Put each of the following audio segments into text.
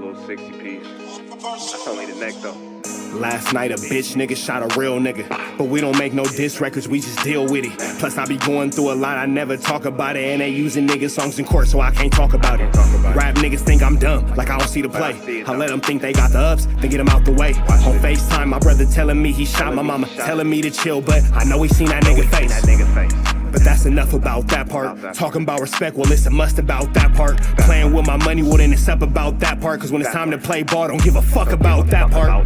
little 60 piece. That's only the neck though. Last night a bitch nigga shot a real nigga, but we don't make no diss records, we just deal with it. Plus I be going through a lot, I never talk about it, and they using nigga songs in court, so I can't talk about it. Rap niggas think I'm dumb, like I don't see the play. I let them think they got the ups, then get them out the way. On FaceTime, my brother telling me he shot my mama, telling me to chill, but I know he seen that nigga face. But that's enough about that part. Talking about respect, well it's a must about that part. Playing with my money, well then it's up about that part. Cause when it's time to play ball, don't give a fuck about that part.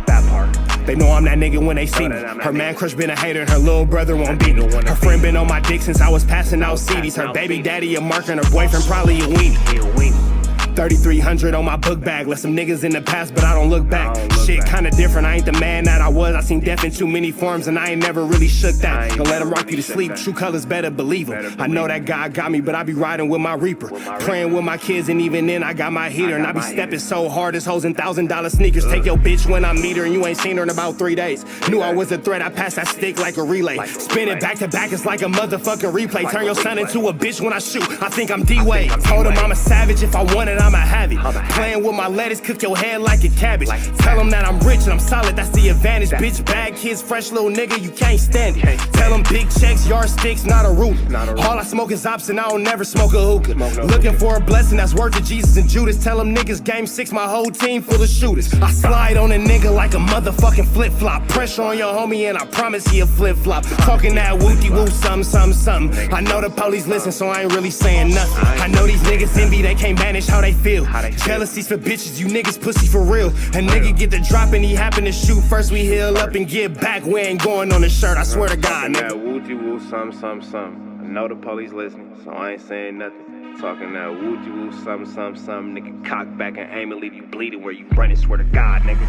They know I'm that nigga when they see me. Her man crush been a hater and her little brother won't beat me. Her friend been on my dick since I was passing out CDs. Her baby daddy a mark and her boyfriend probably a weenie. 3,300 on my book bag. Left some niggas in the past, but I don't look back. Shit kinda different, I ain't the man that I was. I seen death in too many forms and I ain't never really shook that. Don't let him rock you to sleep, true colors better believe him. I know that God got me, but I be riding with my reaper. Praying with my kids and even then I got my heater. And I be stepping so hard, this hoes in $1,000 sneakers. Take your bitch when I meet her and you ain't seen her in about 3 days. Knew I was a threat, I passed that stick like a relay. Spin it back to back, it's like a motherfucking replay. Turn your son into a bitch when I shoot, I think I'm D-Wade. Told him I'm a savage, if I want it, I'ma have it. Playing with my lettuce, cook your head like a cabbage. Tell them that I'm rich and I'm solid, that's the advantage. Bitch, bad kids, fresh little nigga, you can't stand it. Tell them big checks, yardsticks, not a root. All I smoke is ops and I don't never smoke a hookah. Looking for a blessing that's worth of Jesus and Judas. Tell them niggas game 6, my whole team full of shooters. I slide on a nigga like a motherfucking flip-flop. Pressure on your homie and I promise he a flip-flop. Talking that wooty-woo, something. I know the police listen, so I ain't really saying nothing. I know these niggas envy, they can't manage how they feel. Jealousy's for bitches, you niggas pussy for real. A nigga get the drop and he happen to shoot. First we heal up and get back, we ain't going on the shirt, I swear to God, nigga. That woo-woo, something. I know the police listening, so I ain't saying nothing. Talking that woo-woo, something. Nigga, cock back and aim and leave you bleeding where you running, swear to God, nigga.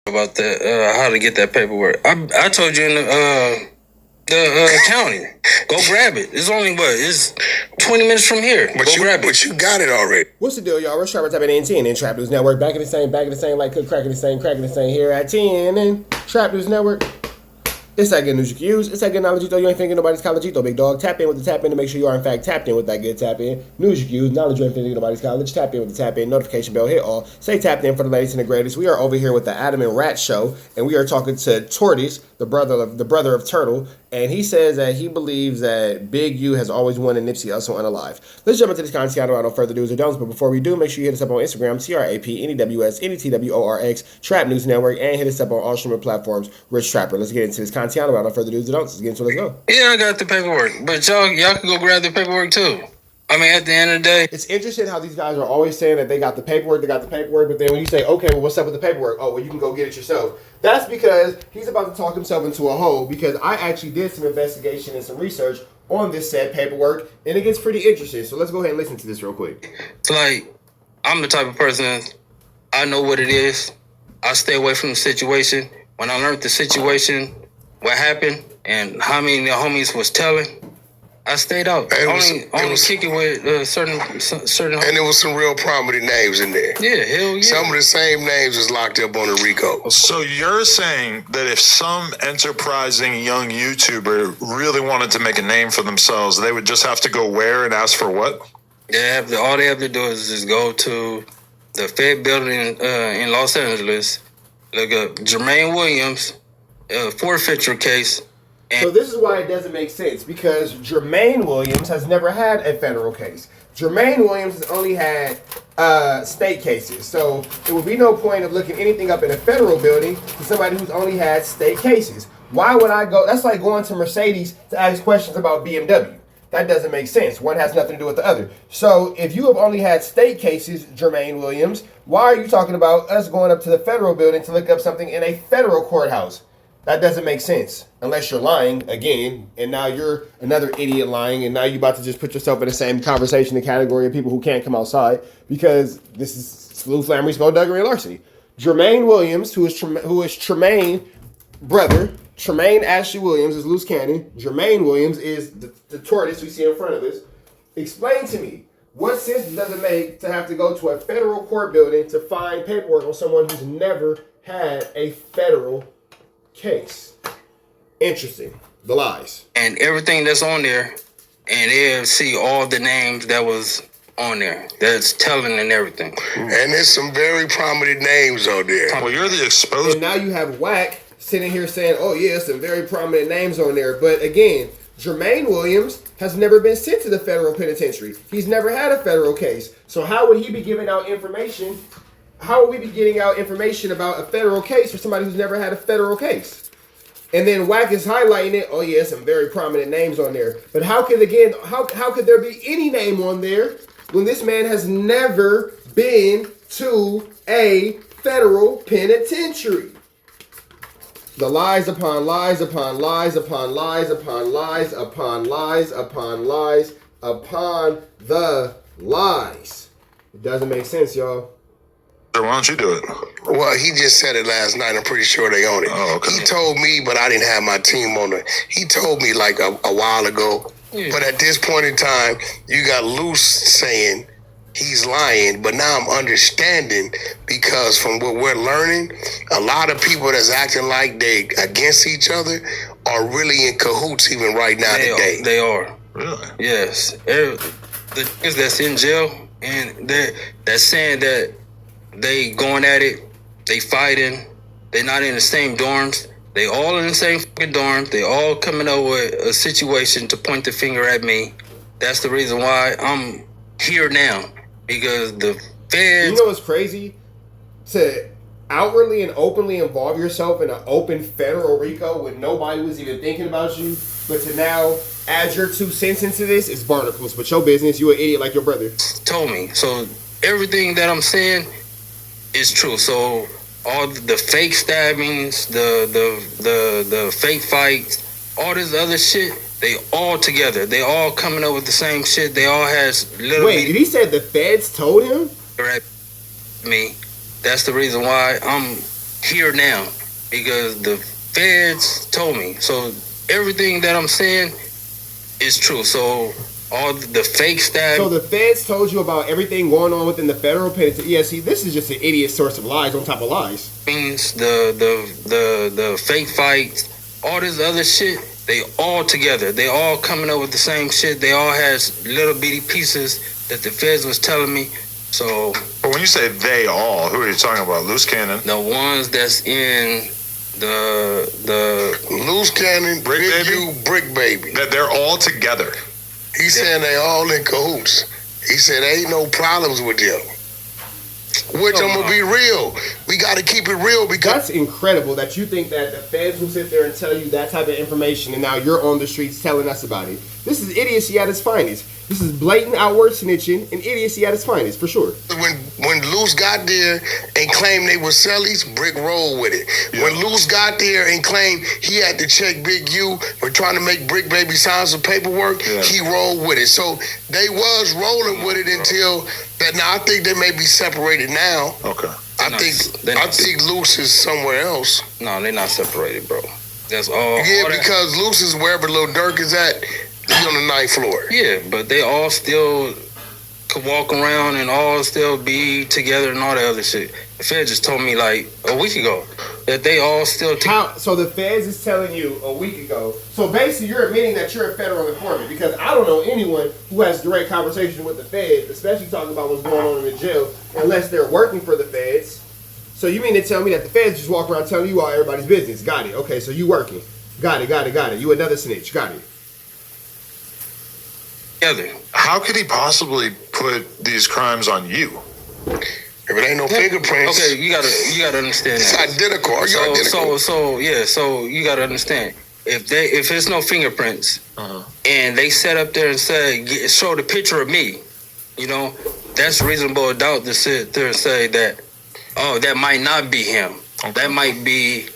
About that, how to get that paperwork. I told you in the county. Go grab it. It's only it's 20 minutes from here. But you got it already. What's the deal, y'all? We're Sharp at NT and Trap News Network. Back in the same, like cook, cracking the same here at 10 and Trap News Network. It's that good news you can use. It's that good knowledge you throw. You ain't thinking nobody's collegeito, big dog. Tap in with the tap in to make sure you are in fact tapped in with that good tap in. News you can use. Knowledge you ain't thinking nobody's college. Tap in with the tap in. Notification bell. Hit all. Stay tapped in for the latest and the greatest. We are over here with the Adam and Rat show, and we are talking to Tortoise, the brother of Turtle, and he says that he believes that Big U has always wanted Nipsey Hussle unalive. Let's jump into this content. I don't further do's or don'ts, but before we do, make sure you hit us up on Instagram, TRAPNEWS, Trap News Network, and hit us up on all streaming platforms, Rich Trapper. Let's get into this content. I don't further do's or don'ts. Let's get into it. Let's go. Yeah, I got the paperwork, but y'all can go grab the paperwork too. I mean, at the end of the day, it's interesting how these guys are always saying that they got the paperwork, but then when you say, okay, well, what's up with the paperwork? Oh, well, you can go get it yourself. That's because he's about to talk himself into a hole, because I actually did some investigation and some research on this said paperwork, and it gets pretty interesting. So let's go ahead and listen to this real quick. It's like, I'm the type of person, I know what it is. I stay away from the situation. When I learned the situation, what happened, and how many the homies was telling, I stayed out. Only kicking with certain. And there was some real prominent names in there. Yeah, hell yeah. Some of the same names was locked up on the RICO. So you're saying that if some enterprising young YouTuber really wanted to make a name for themselves, they would just have to go where and ask for what? All they have to do is just go to the Fed building in Los Angeles, look up Jermaine Williams, forfeiture case. So this is why it doesn't make sense, because Jermaine Williams has never had a federal case. Jermaine Williams has only had state cases. So there would be no point of looking anything up in a federal building to somebody who's only had state cases. Why would I go? That's like going to Mercedes to ask questions about BMW. That doesn't make sense. One has nothing to do with the other. So if you have only had state cases, Jermaine Williams, why are you talking about us going up to the federal building to look up something in a federal courthouse? That doesn't make sense unless you're lying again, and now you're another idiot lying, and now you're about to just put yourself in the same conversation, the category of people who can't come outside, because this is slew, flammery, skullduggery, and larceny. Jermaine Williams, who is Tremaine brother, Tremaine Ashley Williams is Luce Cannon. Jermaine Williams is the tortoise we see in front of us. Explain to me, what sense does it make to have to go to a federal court building to find paperwork on someone who's never had a federal case? Interesting. The lies. And everything that's on there, and they'll see all the names that was on there. That's telling and everything. And there's some very prominent names on there. Well, you're the exposed. And now you have WACK sitting here saying, oh yeah, some very prominent names on there. But again, Jermaine Williams has never been sent to the federal penitentiary. He's never had a federal case. So how would he be giving out information? How would we be getting out information about a federal case for somebody who's never had a federal case? And then WACK is highlighting it. Oh yeah, some very prominent names on there. But how could there be any name on there when this man has never been to a federal penitentiary? The lies upon lies upon lies upon lies upon lies upon lies upon lies upon the lies. It doesn't make sense, y'all. Why don't you do it? Well, he just said it last night. I'm pretty sure they own it. Oh, okay. He told me, but I didn't have my team on it. He told me like a while ago. Yeah. But at this point in time, you got Luce saying he's lying, but now I'm understanding because from what we're learning, a lot of people that's acting like they against each other are really in cahoots even right now today. They are. Really? Yes. The niggas that's in jail and that's saying that they going at it, they fighting, they not in the same dorms. They all in the same fucking dorm. They all coming up with a situation to point the finger at me. That's the reason why I'm here now. Because the feds... You know what's crazy? To outwardly and openly involve yourself in an open federal RICO when nobody was even thinking about you, but to now add your 2 cents into this is barnacles. But your business, you an idiot like your brother. Told me. So everything that I'm saying is true. So all the fake stabbings, the fake fights, all this other shit, they all together. They all coming up with the same shit. They all has little... Wait, did he say the feds told him? At me. That's the reason why I'm here now. Because the feds told me. So everything that I'm saying is true. So all the fake stab... So the feds told you about everything going on within the federal penitentiary. Yeah, see, this is just an idiot source of lies on top of lies. Means the fake fights, all this other shit, they all together. They all coming up with the same shit. They all has little bitty pieces that the feds was telling me. So... But when you say they all, who are you talking about? Luce Cannon? The ones that's in the Luce Cannon, Brick Big Baby? U, Brick Baby. That they're all together. He's saying they all in cahoots. He said there ain't no problems with them. Which I'm gonna be real. We gotta keep it real because That's incredible that you think that the feds will sit there and tell you that type of information and now you're on the streets telling us about it. This is idiocy at its finest. This is blatant outward snitching and idiocy at its finest, for sure. when Luce got there and claimed they were sellies, Brick rolled with it. Yeah. When Luce got there and claimed he had to check Big U for trying to make Brick Baby sign some paperwork, he rolled with it. So they was rolling with it until that. Now I think they may be separated now. Okay. I think Luce is somewhere else. No, they're not separated, bro. That's all. Yeah, all that. because Luce is wherever Lil Durk is at. He's on the 9th floor. Yeah, but they all still could walk around and all still be together and all that other shit. The Fed just told me like a week ago that they all still So the feds is telling you a week ago. So basically you're admitting that you're a federal informant because I don't know anyone who has direct conversation with the feds, especially talking about what's going on in the jail, unless they're working for the feds. So you mean to tell me that the feds just walk around telling you all everybody's business? Got it. Okay, so you working. Got it. You another snitch. Got it. together. How could he possibly put these crimes on you? If it ain't no fingerprints, Okay, you gotta understand it's that. identical. Are you identical? So you gotta understand. If there's no fingerprints and they set up there and say show the picture of me, you know, that's reasonable doubt to sit there and say that, oh, that might not be him. Okay. That might be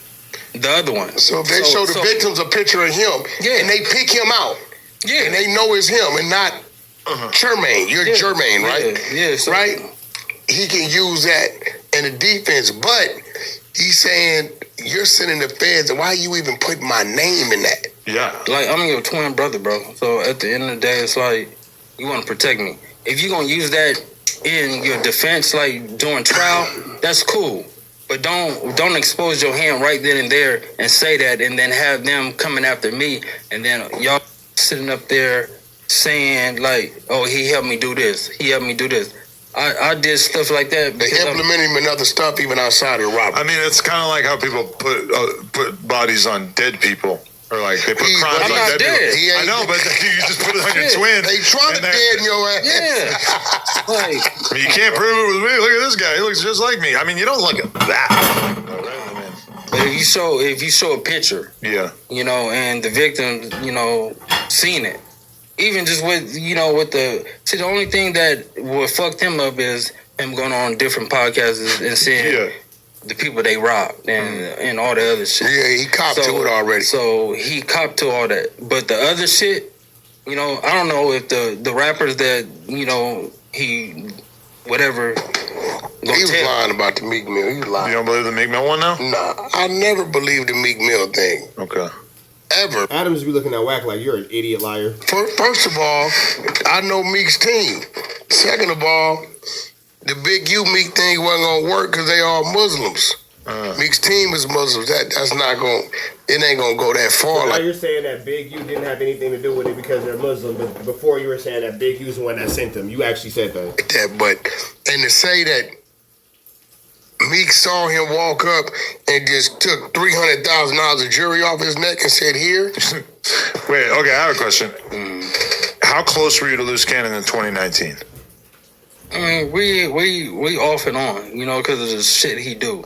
the other one. So if they show the victims a picture of him and they pick him out and they know it's him and not Jermaine, you're Jermaine, right? Yeah. Right? He can use that in the defense, but he's saying you're sending the feds, and why are you even putting my name in that? Yeah. Like, I'm your twin brother, bro. So at the end of the day, it's like, you want to protect me. If you're going to use that in your defense, like during trial, that's cool. But don't expose your hand right then and there and say that, and then have them coming after me, and then y'all sitting up there saying like, "Oh, he helped me do this. He helped me do this." I did stuff like that. They implement him in other stuff even outside of robbery. I mean, it's kind of like how people put bodies on dead people. Or like they put crimes on dead people. I know, but you just put it on your twin. They trying to dead in your ass. Yeah. Like, I mean, you can't prove it with me. Look at this guy. He looks just like me. I mean, you don't look at that. But if you show a picture, yeah, you know, and the victim, you know, seen it, even just with, you know, with the only thing that would fuck him up is him going on different podcasts and seeing the people they robbed and all the other shit. Yeah, he copped to it already. So he copped to all that. But the other shit, you know, I don't know if the rappers that, you know, he whatever. He was lying about the Meek Mill. He was lying. You don't believe the Meek Mill one now? Nah, I never believed the Meek Mill thing. Okay. Ever. Adams be looking at WACK like you're an idiot liar. First of all, I know Meek's team. Second of all, the Big U Meek thing wasn't gonna work because they all Muslims. Meek's team is Muslims. That's not gonna. It ain't gonna go that far. So now you're saying that Big U didn't have anything to do with it because they're Muslim, but before you were saying that Big U's the one that sent them. You actually said that. But to say that Meek saw him walk up and just took $300,000 of jewelry off his neck and said, "Here." Wait. Okay, I have a question. How close were you to Luce Cannon in 2019? I mean, we off and on, you know, because of the shit he do.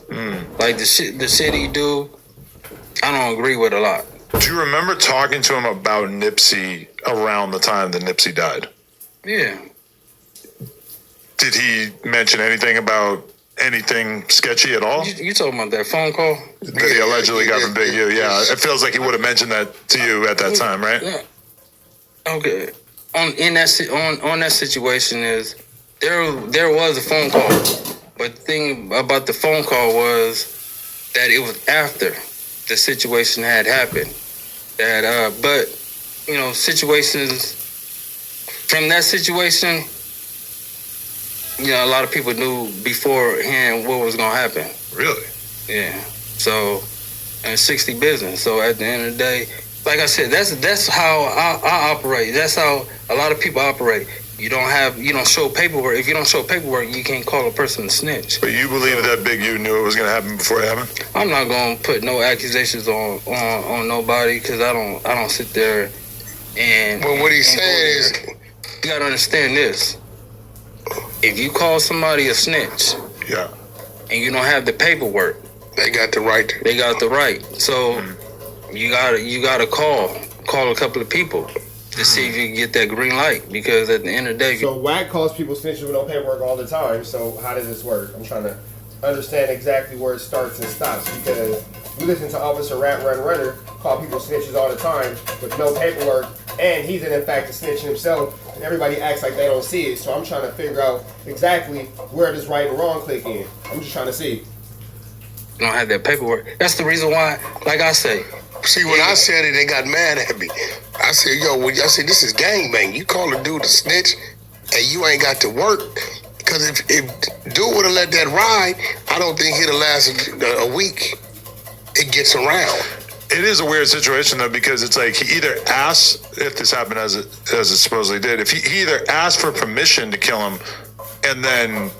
Like the shit he do, I don't agree with a lot. Do you remember talking to him about Nipsey around the time that Nipsey died? Yeah. Did he mention anything about anything sketchy at all? You talking about that phone call that he allegedly got from Big U? Yeah, it feels like he would have mentioned that to you at that time, right? Yeah. Okay. On that situation is there was a phone call, but the thing about the phone call was that it was after the situation had happened. That but you know, situations from that situation, you know, a lot of people knew beforehand what was gonna happen. Really? Yeah. So, and 60 business. So at the end of the day, like I said, that's how I operate. That's how a lot of people operate. You don't show paperwork. If you don't show paperwork, you can't call a person a snitch. But you believe that Big U knew it was gonna happen before it happened? I'm not gonna put no accusations on nobody because I don't sit there and. Well, what he's saying is, you gotta understand this. If you call somebody a snitch, yeah, and you don't have the paperwork, they got the right. They got the right. So you gotta call a couple of people to see if you can get that green light. Because at the end of the day, so WACK calls people snitches with no paperwork all the time. So how does this work? I'm trying to understand exactly where it starts and stops because we listen to Officer Rat Run Runner call people snitches all the time with no paperwork, and he's in fact a snitch himself. And everybody acts like they don't see it. So I'm trying to figure out exactly where this right and wrong click in. I'm just trying to see. You don't have that paperwork. That's the reason why, like I say. See, when I said it, they got mad at me. I said, I said, this is gangbang. You call a dude a snitch and you ain't got to work. Because if dude would have let that ride, I don't think he'd have lasted a week. It gets around. It is a weird situation though, because it's like he either asked, if this happened as it supposedly did, if he either asked for permission to kill him and then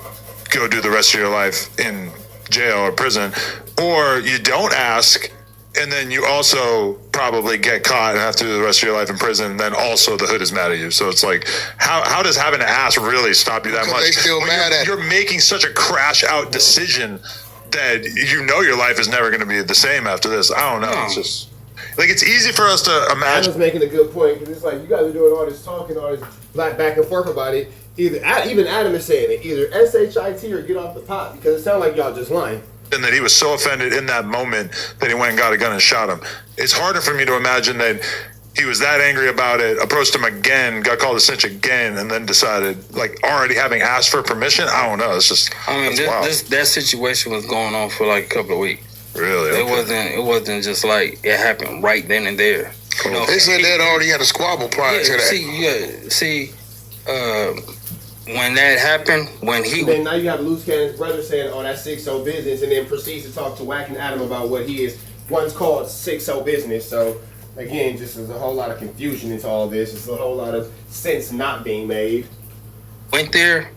go do the rest of your life in jail or prison, or you don't ask and then you also probably get caught and have to do the rest of your life in prison, and then also the hood is mad at you. So it's like, how does having to ask really stop you that much? They still mad at you're making such a crash out decision that you know your life is never going to be the same after this. I don't know. It's just like, it's easy for us to imagine. Adam's making a good point because it's like you guys are doing all this talking, all this black back and forth about it. Even Adam is saying it, either SHIT or get off the pot, because it sounds like y'all just lying. And that he was so offended in that moment that he went and got a gun and shot him. It's harder for me to imagine that he was that angry about it, approached him again, got called a snitch again, and then decided, like, already having asked for permission. I don't know. It's just, I mean, that situation was going on for like a couple of weeks. Really? Okay. It wasn't just like it happened right then and there. Cool. They said that already had a squabble prior to that. when that happened, when he Then now you have Luce Cannon's brother saying, "Oh, that's 6-0 business," and then proceeds to talk to WACK and Adam about what he is once called 6-0 business. So again, just there's a whole lot of confusion into all this. There's a whole lot of sense not being made. went there,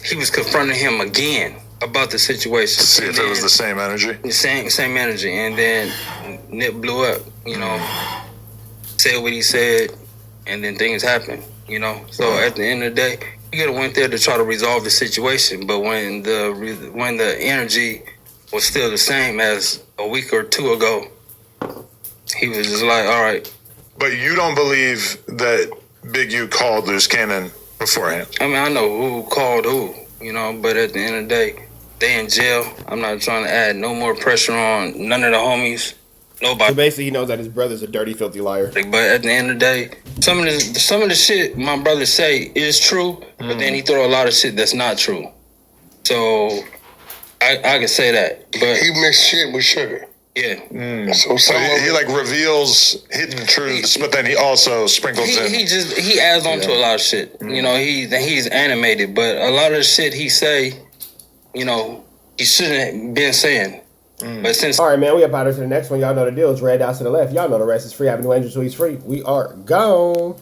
he was confronting him again about the situation. To see if it was the same energy. The same energy, and then Nip blew up. You know, said what he said, and then things happened. You know, so at the end of the day, he could have went there to try to resolve the situation, but when the energy was still the same as a week or two ago, he was just like, all right. But you don't believe that Big U called Luce Cannon beforehand? I mean, I know who called who, you know, but at the end of the day, they in jail. I'm not trying to add no more pressure on none of the homies. Nobody. So basically, he knows that his brother's a dirty, filthy liar. But at the end of the day, some of the shit my brother say is true, but then he throw a lot of shit that's not true. So I can say that. But He mixed shit with sugar. yeah, So So some of he it, like reveals hidden truths, but then he also sprinkles in. he adds on to a lot of shit. You know, he's animated, but a lot of the shit he say, you know, he shouldn't been saying. But since All right, man, we up out of to the next one. Y'all know the deal. It's red dots to the left. Y'all know the rest is free. Avenue Angel, so he's free. We are gone.